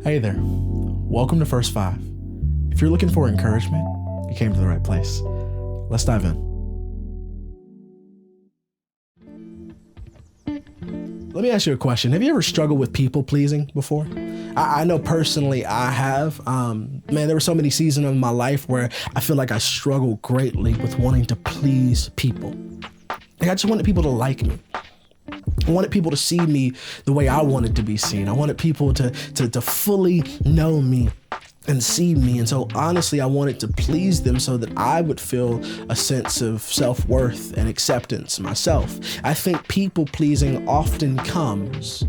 Hey there, welcome to First Five. If you're looking for encouragement, you came to the right place. Let's dive in. Let me ask you a question. Have you ever struggled with people pleasing before? I know personally I have. There were so many seasons of my life where I feel like I struggled greatly with wanting to please people. Like I just wanted people to like me. I wanted people to see me the way I wanted to be seen. I wanted people to fully know me and see me. And so honestly, I wanted to please them so that I would feel a sense of self-worth and acceptance myself. I think people pleasing often comes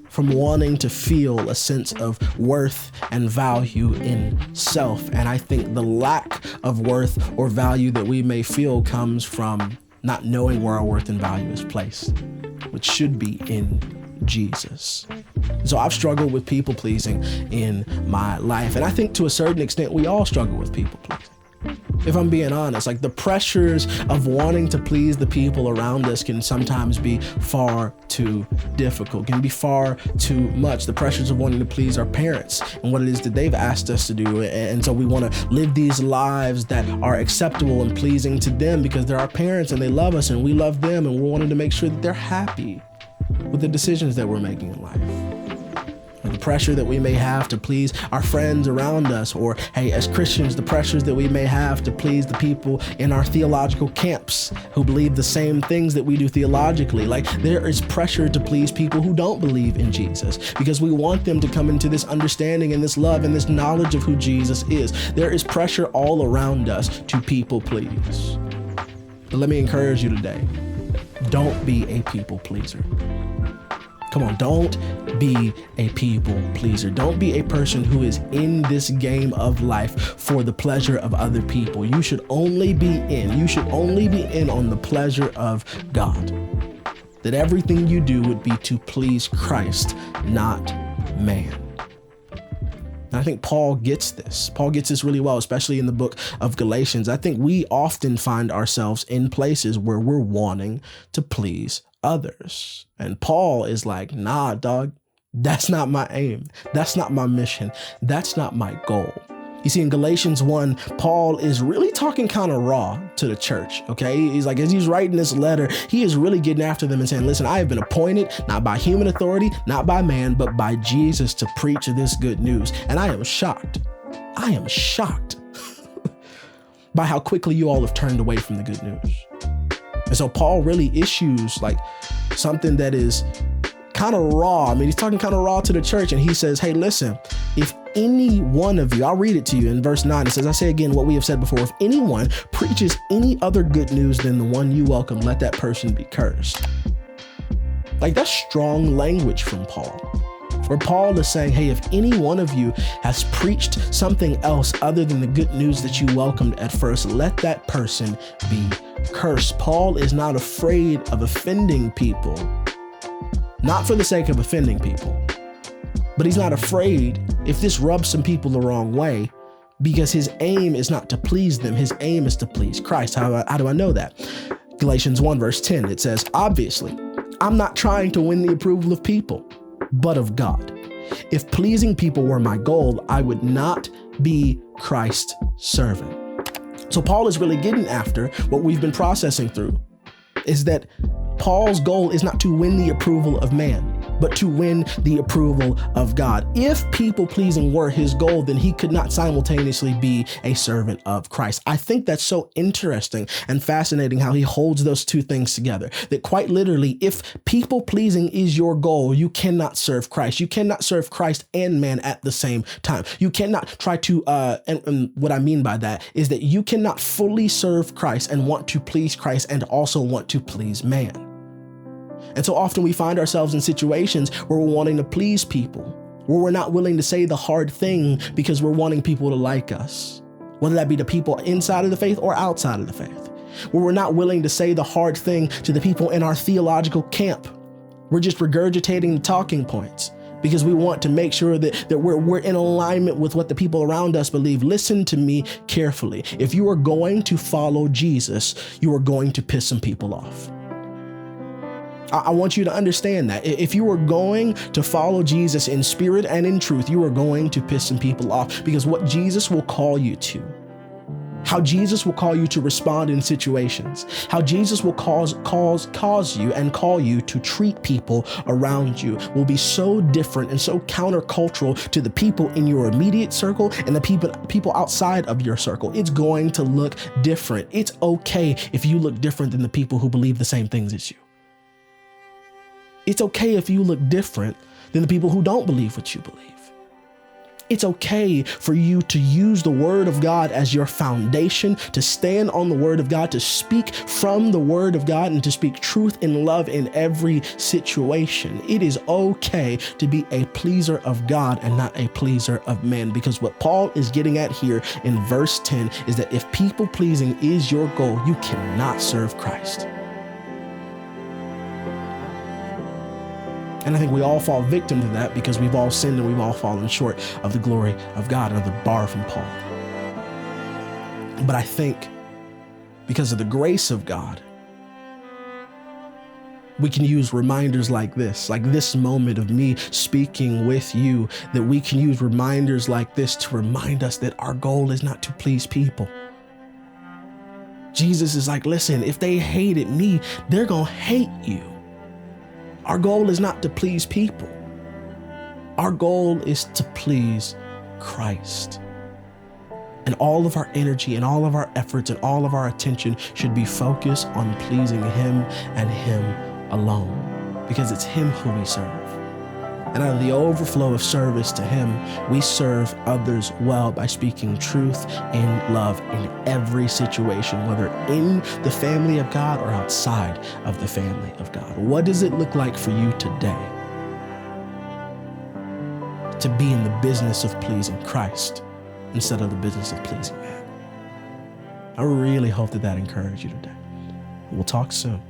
from wanting to feel a sense of worth and value in self. And I think the lack of worth or value that we may feel comes from not knowing where our worth and value is placed, which should be in Jesus. So I've struggled with people pleasing in my life. And I think to a certain extent, we all struggle with people pleasing. If I'm being honest, like the pressures of wanting to please the people around us can sometimes be far too difficult, can be far too much. The pressures of wanting to please our parents and what it is that they've asked us to do. And so we want to live these lives that are acceptable and pleasing to them because they're our parents and they love us and we love them and we're wanting to make sure that they're happy with the decisions that we're making in life. The pressure that we may have to please our friends around us, or hey, as Christians, the pressures that we may have to please the people in our theological camps who believe the same things that we do theologically. Like there is pressure to please people who don't believe in Jesus because we want them to come into this understanding and this love and this knowledge of who Jesus is. There is pressure all around us to people please. But let me encourage you today. Don't be a people pleaser. Come on, don't be a people pleaser. Don't be a person who is in this game of life for the pleasure of other people. You should only be in on the pleasure of God. That everything you do would be to please Christ, not man. And I think Paul gets this. Paul gets this really well, especially in the book of Galatians. I think we often find ourselves in places where we're wanting to please others. And Paul is like, nah, dog, that's not my aim. That's not my mission. That's not my goal. You see, in Galatians 1, Paul is really talking kind of raw to the church, okay? He's like, as he's writing this letter, he is really getting after them and saying, listen, I have been appointed not by human authority, not by man, but by Jesus to preach this good news. And I am shocked by how quickly you all have turned away from the good news. And so Paul really issues like something that is kind of raw. I mean, he's talking kind of raw to the church and he says, hey, listen, if any one of you, I'll read it to you in verse 9. It says, I say again what we have said before, if anyone preaches any other good news than the one you welcome, let that person be cursed. Like that's strong language from Paul. Where Paul is saying, hey, if any one of you has preached something else other than the good news that you welcomed at first, let that person be cursed. Paul is not afraid of offending people, not for the sake of offending people, but he's not afraid if this rubs some people the wrong way because his aim is not to please them. His aim is to please Christ. How do I know that? Galatians 1 verse 10, it says, obviously, I'm not trying to win the approval of people, but of God. If pleasing people were my goal, I would not be Christ's servant. So Paul is really getting after what we've been processing through, is that Paul's goal is not to win the approval of man, but to win the approval of God. If people pleasing were his goal, then he could not simultaneously be a servant of Christ. I think that's so interesting and fascinating how he holds those two things together, that quite literally, if people pleasing is your goal, you cannot serve Christ. You cannot serve Christ and man at the same time. You cannot try to, and what I mean by that is that you cannot fully serve Christ and want to please Christ and also want to please man. And so often we find ourselves in situations where we're wanting to please people, where we're not willing to say the hard thing because we're wanting people to like us, whether that be the people inside of the faith or outside of the faith, where we're not willing to say the hard thing to the people in our theological camp. We're just regurgitating the talking points because we want to make sure that we're in alignment with what the people around us believe. Listen to me carefully. If you are going to follow Jesus, you are going to piss some people off. I want you to understand that if you are going to follow Jesus in spirit and in truth, you are going to piss some people off, because what Jesus will call you to, how Jesus will call you to respond in situations, how Jesus will cause you and call you to treat people around you will be so different and so countercultural to the people in your immediate circle and the people outside of your circle. It's going to look different. It's okay if you look different than the people who believe the same things as you. It's okay if you look different than the people who don't believe what you believe. It's okay for you to use the word of God as your foundation, to stand on the word of God, to speak from the word of God, and to speak truth and love in every situation. It is okay to be a pleaser of God and not a pleaser of men, because what Paul is getting at here in verse 10 is that if people pleasing is your goal, you cannot serve Christ. And I think we all fall victim to that because we've all sinned and we've all fallen short of the glory of God. Another bar from Paul. But I think because of the grace of God, we can use reminders like this moment of me speaking with you, that we can use reminders like this to remind us that our goal is not to please people. Jesus is like, listen, if they hated me, they're going to hate you. Our goal is not to please people. Our goal is to please Christ. And all of our energy and all of our efforts and all of our attention should be focused on pleasing Him and Him alone, because it's Him who we serve. And out of the overflow of service to Him, we serve others well by speaking truth and love in every situation, whether in the family of God or outside of the family of God. What does it look like for you today to be in the business of pleasing Christ instead of the business of pleasing man? I really hope that encouraged you today. We'll talk soon.